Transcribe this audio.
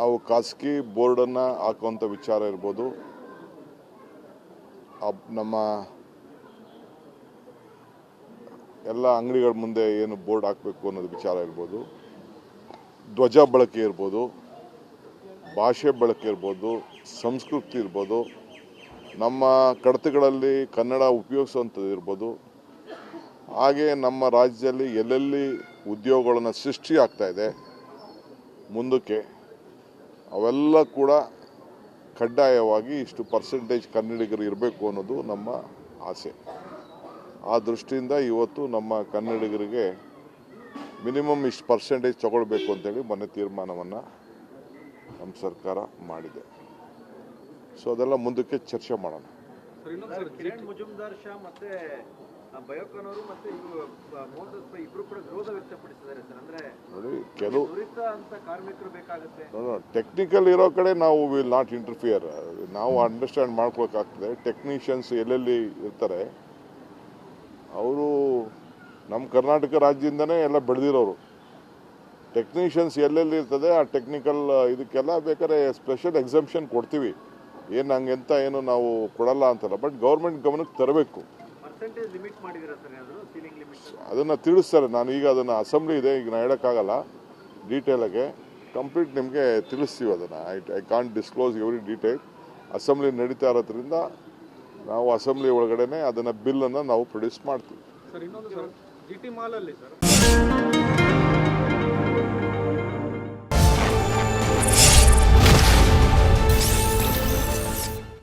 ನಾವು ಖಾಸಗಿ ಬೋರ್ಡನ್ನು ಹಾಕುವಂಥ ವಿಚಾರ ಇರ್ಬೋದು, ನಮ್ಮ ಎಲ್ಲ ಅಂಗಡಿಗಳ ಮುಂದೆ ಏನು ಬೋರ್ಡ್ ಹಾಕಬೇಕು ಅನ್ನೋದು ವಿಚಾರ ಇರ್ಬೋದು, ಧ್ವಜ ಬಳಕೆ ಇರ್ಬೋದು, ಭಾಷೆ ಬಳಕೆ ಇರ್ಬೋದು, ಸಂಸ್ಕೃತಿ ಇರ್ಬೋದು, ನಮ್ಮ ಕಡತಗಳಲ್ಲಿ ಕನ್ನಡ ಉಪಯೋಗಿಸುವಂಥದ್ದು ಇರ್ಬೋದು, ಹಾಗೆ ನಮ್ಮ ರಾಜ್ಯದಲ್ಲಿ ಎಲ್ಲೆಲ್ಲಿ ಉದ್ಯೋಗಗಳನ್ನು ಸೃಷ್ಟಿ ಆಗ್ತಾ ಇದೆ ಮುಂದಕ್ಕೆ ಅವೆಲ್ಲ ಕೂಡ ಕಡ್ಡಾಯವಾಗಿ ಇಷ್ಟು ಪರ್ಸೆಂಟೇಜ್ ಕನ್ನಡಿಗರು ಇರಬೇಕು ಅನ್ನೋದು ನಮ್ಮ ಆಸೆ. ಆ ದೃಷ್ಟಿಯಿಂದ ಇವತ್ತು ನಮ್ಮ ಕನ್ನಡಿಗರಿಗೆ ಮಿನಿಮಮ್ ಇಷ್ಟು ಪರ್ಸೆಂಟೇಜ್ ತಗೊಳ್ಬೇಕು ಅಂತೇಳಿ ಮೊನ್ನೆ ತೀರ್ಮಾನವನ್ನು ನಮ್ಮ ಸರ್ಕಾರ ಮಾಡಿದೆ. ಸೊ ಅದೆಲ್ಲ ಮುಂದಕ್ಕೆ ಚರ್ಚೆ ಮಾಡೋಣ. ಕಿರಣ್ ಮುಜುಮ್ದಾರ್ ಶಾ ಮತ್ತೆ ಬಯೋಕಾನ್ ಅವರು ಮತ್ತೆ ಮೋಹನ್ ಇಬ್ರು ಕೂಡ ವಿರೋಧ ವ್ಯಕ್ತಪಡಿಸಿದ್ದಾರೆ ಸರ್. ಅಂದ್ರೆ ನೋಡಿ, ಕೆಲವು ನುರಿತ ಅಂತ ಕಾರ್ಮಿಕರು ಬೇಕಾಗುತ್ತೆ. ಟೆಕ್ನಿಕಲ್ ಇರೋ ಕಡೆ ನಾವು ವಿಲ್ ನಾಟ್ ಇಂಟರ್ಫಿಯರ್. ನಾವು ಅಂಡರ್ಸ್ಟ್ಯಾಂಡ್ ಮಾಡ್ಕೊಳಕ್ಕಾಗ್ತದೆ. ಟೆಕ್ನಿಷಿಯನ್ಸ್ ಎಲ್ಲೆಲ್ಲಿ ಇರ್ತಾರೆ ಅವರು ನಮ್ಮ ಕರ್ನಾಟಕ ರಾಜ್ಯದಿಂದನೇ ಎಲ್ಲ ಬೆಳೆದಿರೋರು. ಟೆಕ್ನಿಷಿಯನ್ಸ್ ಎಲ್ಲೆಲ್ಲಿ ಇರ್ತದೆ ಆ ಟೆಕ್ನಿಕಲ್ ಇದಕ್ಕೆಲ್ಲ ಬೇಕಾದ್ರೆ ಸ್ಪೆಷಲ್ ಎಕ್ಸಂಪ್ಷನ್ ಕೊಡ್ತೀವಿ. ಏನು ಹಂಗೆಂತ ಏನು ನಾವು ಕೊಡಲ್ಲ ಅಂತಲ್ಲ, ಬಟ್ ಗೌರ್ಮೆಂಟ್ ಗಮನಕ್ಕೆ ತರಬೇಕು. ಅದನ್ನು ತಿಳಿಸ್ತಾರೆ. ನಾನು ಈಗ ಅದನ್ನು ಅಸೆಂಬ್ಲಿ ಇದೆ, ಈಗ ನಾನು ಹೇಳೋಕ್ಕಾಗಲ್ಲ ಡೀಟೇಲಾಗೆ. ಕಂಪ್ಲೀಟ್ ನಿಮಗೆ ತಿಳಿಸ್ತೀವಿ ಅದನ್ನು. I can't disclose every detail. Assembly ನಡೀತಾ ಇರೋದ್ರಿಂದ ನಾವು ಅಸೆಂಬ್ಲಿ ಒಳಗಡೆನೆ ಅದನ್ನು ಬಿಲ್ಲನ್ನು ನಾವು ಪ್ರೊಡ್ಯೂಸ್ ಮಾಡ್ತೀವಿ. ಸರ್, ಇನ್ನೊಂದು ಸರ್, GT ಮಾಲಲ್ಲಿ ಸರ್